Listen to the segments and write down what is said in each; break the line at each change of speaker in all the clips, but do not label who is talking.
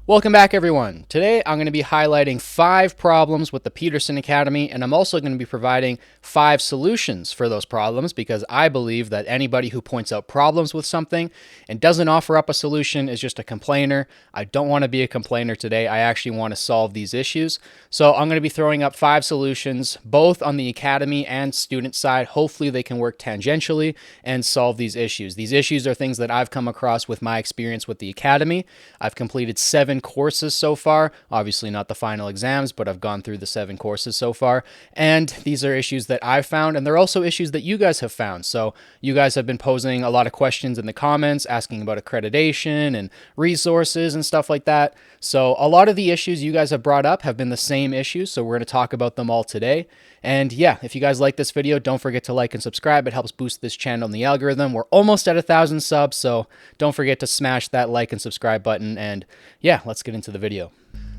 Welcome back, everyone. Today I'm going to be highlighting 5 problems with the Peterson Academy, and I'm also going to be providing 5 solutions for those problems because I believe that anybody who points out problems with something and doesn't offer up a solution is just a complainer. I don't want to be a complainer today. I actually want to solve these issues. So I'm going to be throwing up 5 solutions, both on the academy and student side. Hopefully they can work tangentially and solve these issues. These issues are things that I've come across with my experience with the academy. I've completed 7 courses so far, obviously not the final exams, but I've gone through the 7 courses so far, and these are issues that I've found, and they're also issues that you guys have found. So you guys have been posing a lot of questions in the comments, asking about accreditation and resources and stuff like that. So a lot of the issues you guys have brought up have been the same issues, so we're going to talk about them all today. And yeah, if you guys like this video, don't forget to like and subscribe. It helps boost this channel in the algorithm. We're almost at 1,000 subs, so don't forget to smash that like and subscribe button. And yeah, let's get into the video.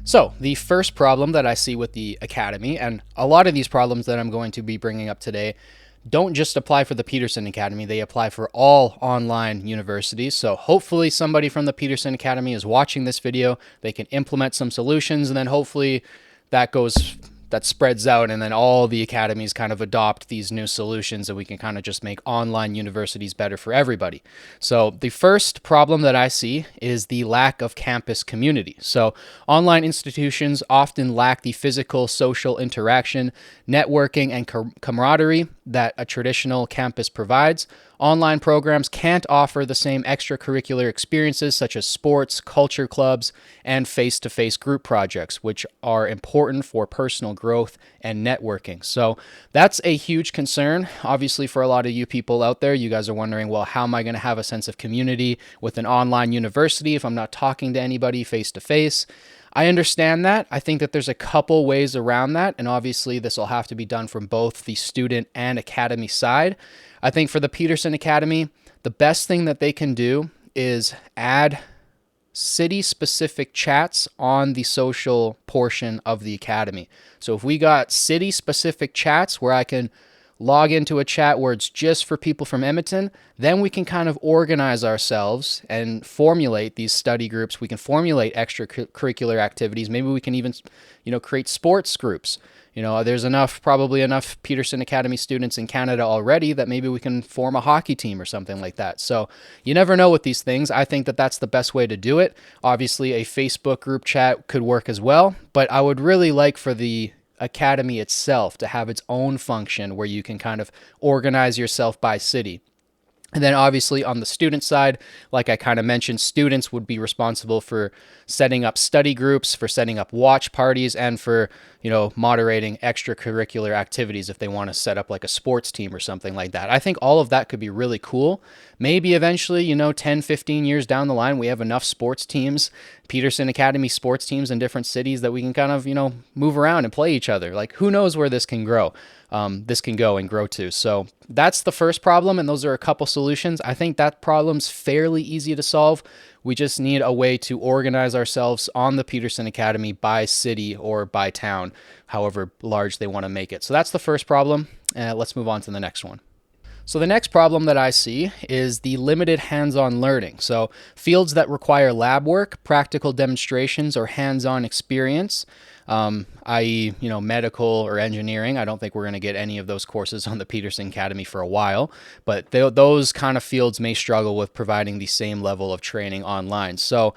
So the first problem that I see with the academy, and a lot of these problems that I'm going to be bringing up today don't just apply for the Peterson Academy, they apply for all online universities. So hopefully somebody from the Peterson Academy is watching this video, they can implement some solutions, and then hopefully that spreads out, and then all the academies kind of adopt these new solutions, and we can kind of just make online universities better for everybody. So the first problem that I see is the lack of campus community. So online institutions often lack the physical social interaction, networking, and camaraderie that a traditional campus provides. Online programs can't offer the same extracurricular experiences such as sports, culture clubs, and face-to-face group projects, which are important for personal growth and networking. So that's a huge concern, obviously, for a lot of you people out there. You guys are wondering, well, how am I going to have a sense of community with an online university if I'm not talking to anybody face-to-face? I understand that. I think that there's a couple ways around that, and obviously this will have to be done from both the student and academy side. I think for the Peterson Academy, the best thing that they can do is add city-specific chats on the social portion of the academy. So if we got city-specific chats where I can log into a chat where it's just for people from Edmonton, then we can kind of organize ourselves and formulate these study groups. We can formulate extracurricular activities. Maybe we can even, create sports groups. There's probably enough Peterson Academy students in Canada already that maybe we can form a hockey team or something like that. So you never know with these things. I think that that's the best way to do it. Obviously, a Facebook group chat could work as well, but I would really like for the academy itself to have its own function where you can kind of organize yourself by city. And then obviously on the student side, like I kind of mentioned, students would be responsible for setting up study groups, for setting up watch parties, and for, moderating extracurricular activities if they want to set up like a sports team or something like that. I think all of that could be really cool. Maybe eventually, 10, 15 years down the line, we have enough sports teams, Peterson Academy sports teams in different cities that we can kind of, move around and play each other. Like, who knows where this can grow? This can go and grow to. So that's the first problem, and those are a couple solutions. I think that problem's fairly easy to solve. We just need a way to organize ourselves on the Peterson Academy by city or by town, however large they want to make it. So that's the first problem. Let's move on to the next one. So the next problem that I see is the limited hands-on learning. So fields that require lab work, practical demonstrations, or hands-on experience, i.e., medical or engineering. I don't think we're going to get any of those courses on the Peterson Academy for a while, but those kind of fields may struggle with providing the same level of training online. So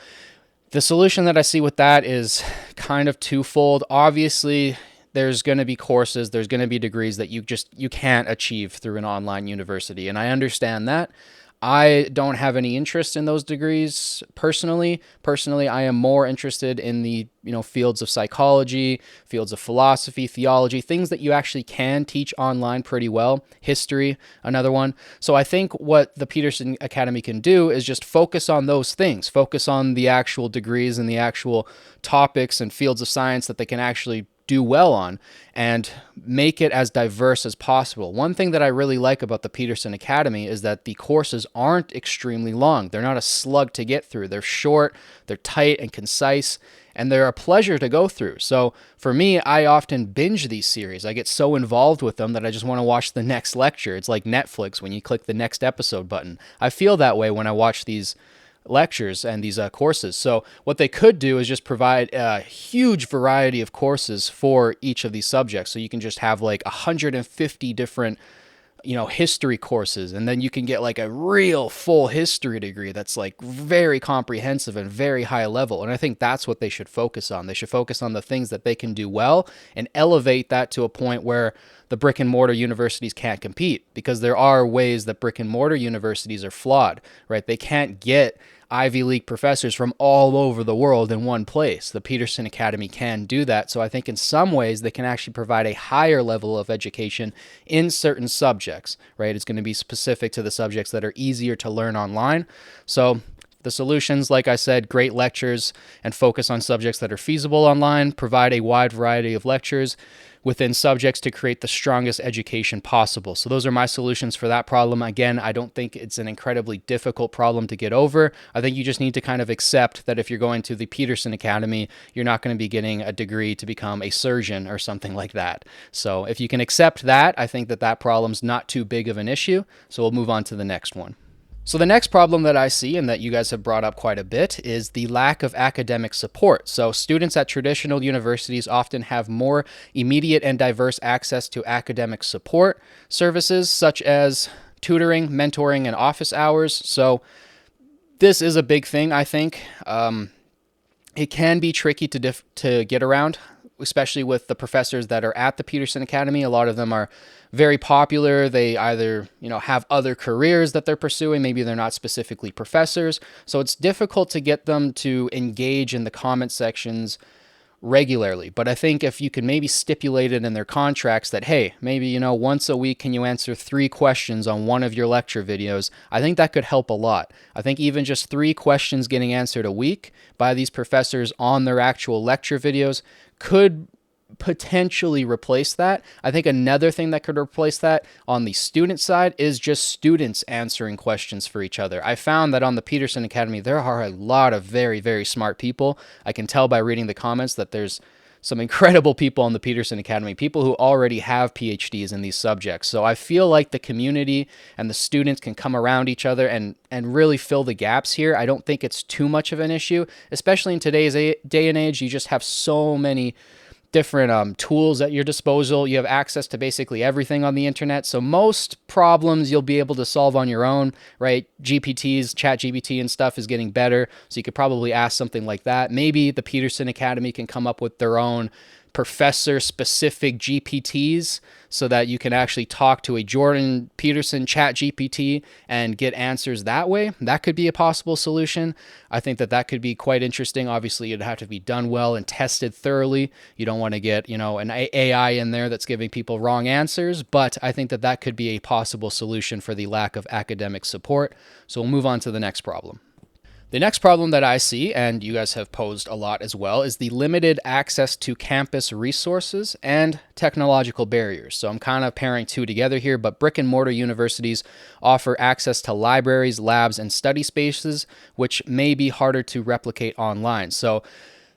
the solution that I see with that is kind of twofold. Obviously, there's going to be courses, there's going to be degrees that you can't achieve through an online university, and I understand that. I don't have any interest in those degrees personally. Personally, I am more interested in the fields of psychology, fields of philosophy, theology, things that you actually can teach online pretty well. History, another one. So I think what the Peterson Academy can do is just focus on those things, focus on the actual degrees and the actual topics and fields of science that they can actually do well on, and make it as diverse as possible. One thing that I really like about the Peterson Academy is that the courses aren't extremely long. They're not a slug to get through. They're short, they're tight and concise, and they're a pleasure to go through. So for me, I often binge these series. I get so involved with them that I just want to watch the next lecture. It's like Netflix when you click the next episode button. I feel that way when I watch these lectures and these courses. So what they could do is just provide a huge variety of courses for each of these subjects. So you can just have like 150 different history courses, and then you can get like a real full history degree that's like very comprehensive and very high level. And I think that's what they should focus on. They should focus on the things that they can do well and elevate that to a point where the brick and mortar universities can't compete, because there are ways that brick and mortar universities are flawed, right? They can't get Ivy League professors from all over the world in one place. The Peterson Academy can do that. So I think in some ways they can actually provide a higher level of education in certain subjects, right? It's going to be specific to the subjects that are easier to learn online. So the solutions, like I said, great lectures and focus on subjects that are feasible online, provide a wide variety of lectures within subjects to create the strongest education possible. So those are my solutions for that problem. Again, I don't think it's an incredibly difficult problem to get over. I think you just need to kind of accept that if you're going to the Peterson Academy, you're not going to be getting a degree to become a surgeon or something like that. So if you can accept that, I think that that problem's not too big of an issue. So we'll move on to the next one. So the next problem that I see, and that you guys have brought up quite a bit, is the lack of academic support. So students at traditional universities often have more immediate and diverse access to academic support services, such as tutoring, mentoring, and office hours. So this is a big thing, I think. It can be tricky to get around, especially with the professors that are at the Peterson Academy. A lot of them are very popular. They either, have other careers that they're pursuing. Maybe they're not specifically professors. So it's difficult to get them to engage in the comment sections regularly. But I think if you can maybe stipulate it in their contracts that, hey, maybe, once a week, can you answer 3 questions on one of your lecture videos? I think that could help a lot. I think even just 3 questions getting answered a week by these professors on their actual lecture videos could potentially replace that. I think another thing that could replace that on the student side is just students answering questions for each other. I found that on the Peterson Academy, there are a lot of very, very smart people. I can tell by reading the comments that there's some incredible people on the Peterson Academy, people who already have PhDs in these subjects. So I feel like the community and the students can come around each other and really fill the gaps here. I don't think it's too much of an issue, especially in today's day and age. You just have so many different tools at your disposal. You have access to basically everything on the internet. So most problems you'll be able to solve on your own, right? GPTs, ChatGPT and stuff is getting better. So you could probably ask something like that. Maybe the Peterson Academy can come up with their own professor-specific GPTs so that you can actually talk to a Jordan Peterson ChatGPT and get answers that way. That could be a possible solution. I think that could be quite interesting. Obviously, it'd have to be done well and tested thoroughly. You don't want to get, an AI in there that's giving people wrong answers, but I think that could be a possible solution for the lack of academic support. So we'll move on to the next problem. The next problem that I see, and you guys have posed a lot as well, is the limited access to campus resources and technological barriers. So I'm kind of pairing 2 together here, but brick and mortar universities offer access to libraries, labs, and study spaces, which may be harder to replicate online. So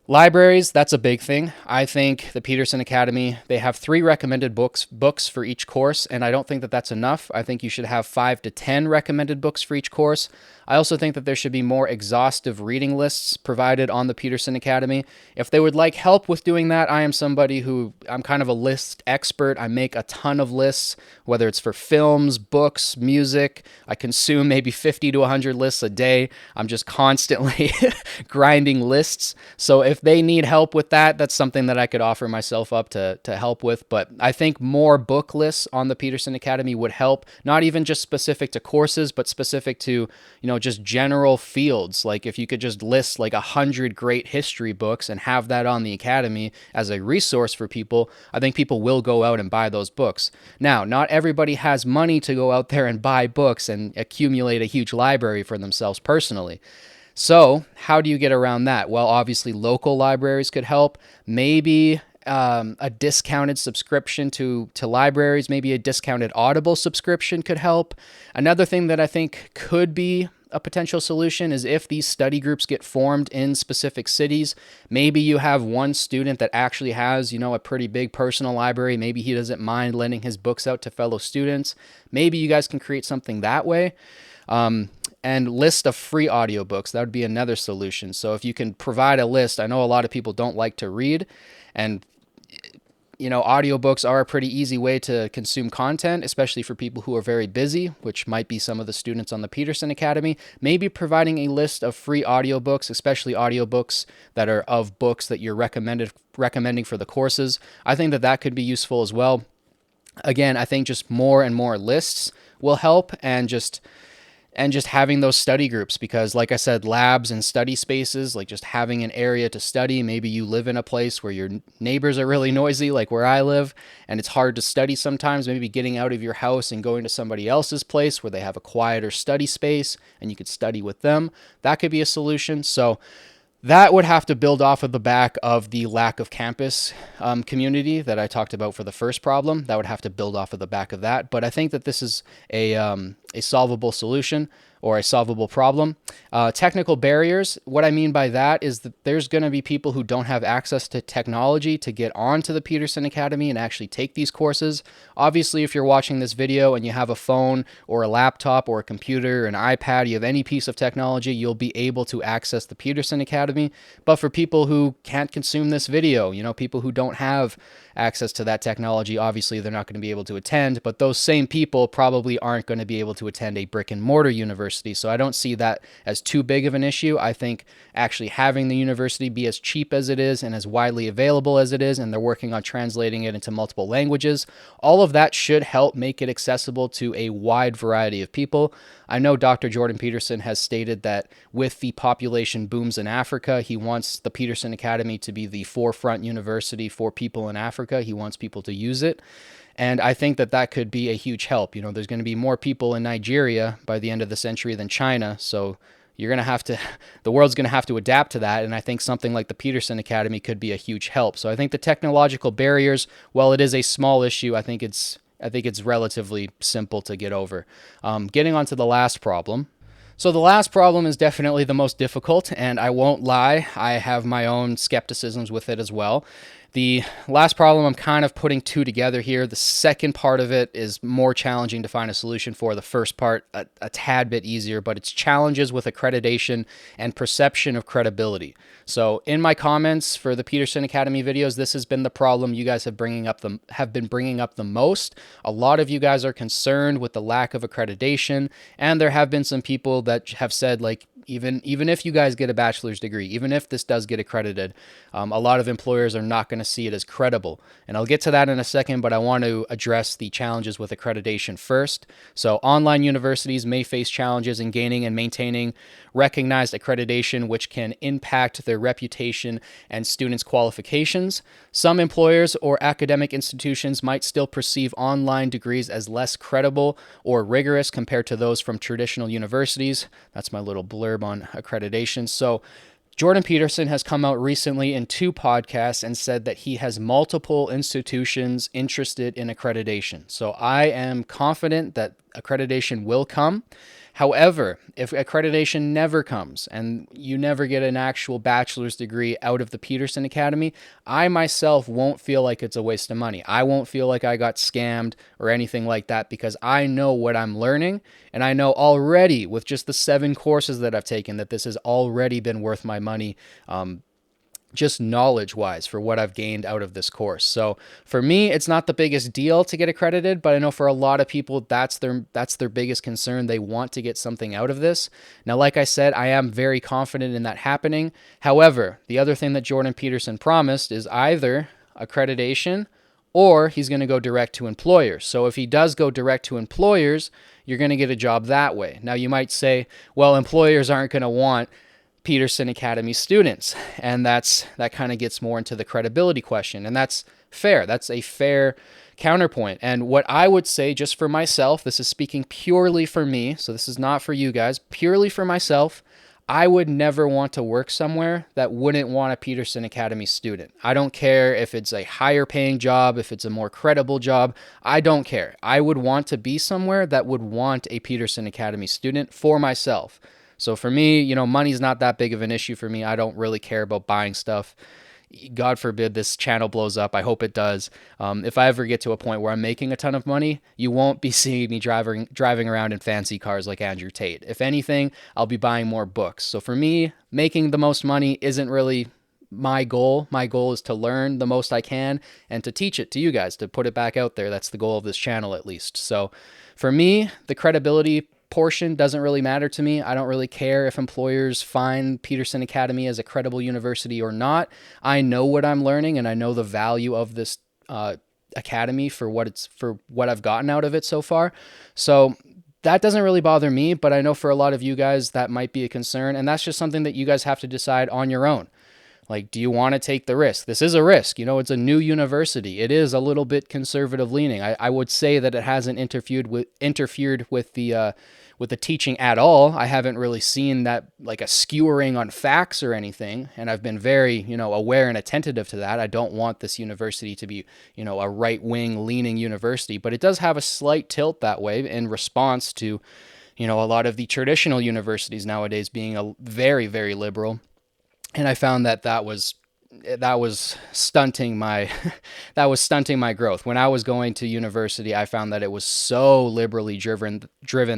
libraries, that's a big thing. I think the Peterson Academy, they have 3 recommended books for each course, and I don't think that that's enough. I think you should have 5 to 10 recommended books for each course. I also think that there should be more exhaustive reading lists provided on the Peterson Academy. If they would like help with doing that, I'm kind of a list expert. I make a ton of lists, whether it's for films, books, music. I consume maybe 50 to 100 lists a day. I'm just constantly grinding lists. So if they need help with that, that's something that I could offer myself up to help with. But I think more book lists on the Peterson Academy would help, not even just specific to courses, but specific to, just general fields. Like if you could just list like 100 great history books and have that on the Academy as a resource for people, I think people will go out and buy those books. Now, not everybody has money to go out there and buy books and accumulate a huge library for themselves personally. So how do you get around that? Well, obviously local libraries could help. Maybe a discounted subscription to libraries, maybe a discounted Audible subscription could help. Another thing that I think could be a potential solution is if these study groups get formed in specific cities, maybe you have one student that actually has, a pretty big personal library. Maybe he doesn't mind lending his books out to fellow students. Maybe you guys can create something that way. And list of free audiobooks, that would be another solution. So if you can provide a list, I know a lot of people don't like to read, and audiobooks are a pretty easy way to consume content, especially for people who are very busy, which might be some of the students on the Peterson Academy. Maybe providing a list of free audiobooks, especially audiobooks that are of books that you're recommending for the courses. I think that could be useful as well. Again, I think just more and more lists will help, and just having those study groups, because like I said, labs and study spaces, like just having an area to study. Maybe you live in a place where your neighbors are really noisy, like where I live, and it's hard to study sometimes. Maybe getting out of your house and going to somebody else's place where they have a quieter study space and you could study with them. That could be a solution. So that would have to build off of the back of the lack of campus community that I talked about for the first problem. That would have to build off of the back of that. But I think that this is a solvable solution, or a solvable problem. Technical barriers, what I mean by that is that there's going to be people who don't have access to technology to get onto the Peterson Academy and actually take these courses. Obviously, if you're watching this video and you have a phone or a laptop or a computer, an iPad, you have any piece of technology, you'll be able to access the Peterson Academy. But for people who can't consume this video, people who don't have access to that technology, obviously they're not going to be able to attend, but those same people probably aren't going to be able to attend a brick and mortar university. So I don't see that as too big of an issue. I think actually having the university be as cheap as it is and as widely available as it is, and they're working on translating it into multiple languages, all of that should help make it accessible to a wide variety of people. I know Dr. Jordan Peterson has stated that with the population booms in Africa, he wants the Peterson Academy to be the forefront university for people in Africa. He wants people to use it. And I think that could be a huge help. There's going to be more people in Nigeria by the end of the century than China. So the world's going to have to adapt to that. And I think something like the Peterson Academy could be a huge help. So I think the technological barriers, while it is a small issue, I think it's relatively simple to get over. Getting on to the last problem. So the last problem is definitely the most difficult, and I won't lie, I have my own skepticisms with it as well. The last problem, I'm kind of putting two together here. The second part of it is more challenging to find a solution for. The first part, a tad bit easier, but it's challenges with accreditation and perception of credibility. So in my comments for the Peterson Academy videos, this has been the problem you guys have been bringing up the most. A lot of you guys are concerned with the lack of accreditation, and there have been some people that have said, like, even if you guys get a bachelor's degree, even if this does get accredited, a lot of employers are not going to see it as credible. And I'll get to that in a second, but I want to address the challenges with accreditation first. So online universities may face challenges in gaining and maintaining recognized accreditation, which can impact their reputation and students' qualifications. Some employers or academic institutions might still perceive online degrees as less credible or rigorous compared to those from traditional universities. That's my little blurb on accreditation. So Jordan Peterson has come out recently in 2 podcasts and said that he has multiple institutions interested in accreditation. So I am confident that accreditation will come. However, if accreditation never comes and you never get an actual bachelor's degree out of the Peterson Academy, I myself won't feel like it's a waste of money. I won't feel like I got scammed or anything like that, because I know what I'm learning, and I know already with just the 7 courses that I've taken that this has already been worth my money, just knowledge-wise, for what I've gained out of this course. So for me, it's not the biggest deal to get accredited, but I know for a lot of people, that's their biggest concern. They want to get something out of this. Now, like I said, I am very confident in that happening. However, the other thing that Jordan Peterson promised is either accreditation or he's going to go direct to employers. So if he does go direct to employers, you're going to get a job that way. Now, you might say, well, employers aren't going to want Peterson Academy students, and that kind of gets more into the credibility question, and that's fair. That's a fair counterpoint. And what I would say, just for myself, this is speaking purely for me, so this is not for you guys, purely for myself, I would never want to work somewhere that wouldn't want a Peterson Academy student. I don't care if it's a higher paying job, if it's a more credible job, I don't care. I would want to be somewhere that would want a Peterson Academy student for myself. So for me, money's not that big of an issue for me. I don't really care about buying stuff. God forbid this channel blows up. I hope it does. If I ever get to a point where I'm making a ton of money, you won't be seeing me driving around in fancy cars like Andrew Tate. If anything, I'll be buying more books. So for me, making the most money isn't really my goal. My goal is to learn the most I can and to teach it to you guys, to put it back out there. That's the goal of this channel, at least. So for me, the credibility portion doesn't really matter to me. I don't really care if employers find Peterson Academy as a credible university or not. I know what I'm learning and I know the value of this academy for what I've gotten out of it so far. So that doesn't really bother me, but I know for a lot of you guys that might be a concern, and that's just something that you guys have to decide on your own. Like, do you want to take the risk? This is a risk. It's a new university. It is a little bit conservative leaning. I would say that it hasn't interfered with the teaching at all. I haven't really seen that, like, a skewering on facts or anything, and I've been very, aware and attentive to that. I don't want this university to be, a right-wing leaning university, but it does have a slight tilt that way in response to, a lot of the traditional universities nowadays being a very, very liberal. And I found that was stunting my growth. When I was going to university, I found that it was so liberally driven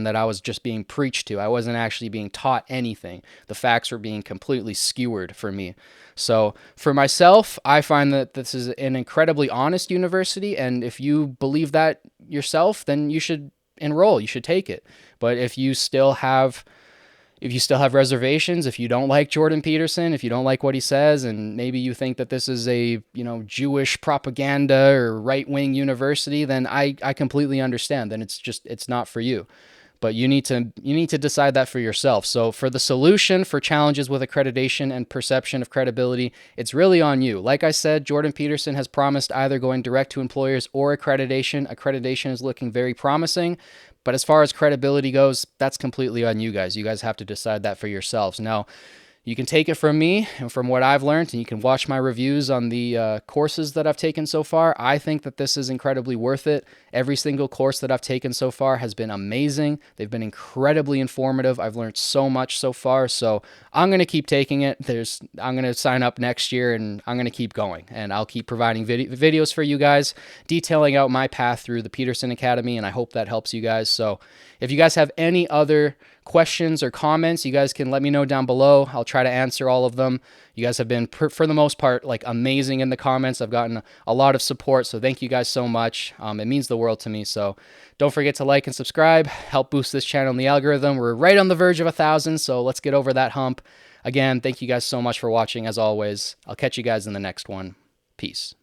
that I was just being preached to. I wasn't actually being taught anything. The facts were being completely skewered for me. So for myself, I find that this is an incredibly honest university, and if you believe that yourself, then you should enroll. You should take it. But if you still have reservations, if you don't like Jordan Peterson, if you don't like what he says, and maybe you think that this is a, Jewish propaganda or right-wing university, then I completely understand. Then it's not for you. But you need to decide that for yourself. So for the solution for challenges with accreditation and perception of credibility, it's really on you. Like I said, Jordan Peterson has promised either going direct to employers or accreditation. Accreditation is looking very promising. But as far as credibility goes, that's completely on you guys. You guys have to decide that for yourselves. Now, you can take it from me and from what I've learned, and you can watch my reviews on the courses that I've taken so far. I think that this is incredibly worth it. Every single course that I've taken so far has been amazing. They've been incredibly informative. I've learned so much so far, so I'm going to keep taking it. I'm going to sign up next year, and I'm going to keep going, and I'll keep providing videos for you guys, detailing out my path through the Peterson Academy, and I hope that helps you guys. So if you guys have any other questions or comments, you guys can let me know down below. I'll try to answer all of them. You guys have been, for the most part, like, amazing in the comments. I've gotten a lot of support, so thank you guys so much. It means the world to me. So don't forget to like and subscribe. Help boost this channel in the algorithm. We're right on the verge of 1,000, so let's get over that hump. Again, thank you guys so much for watching. As always, I'll catch you guys in the next one. Peace.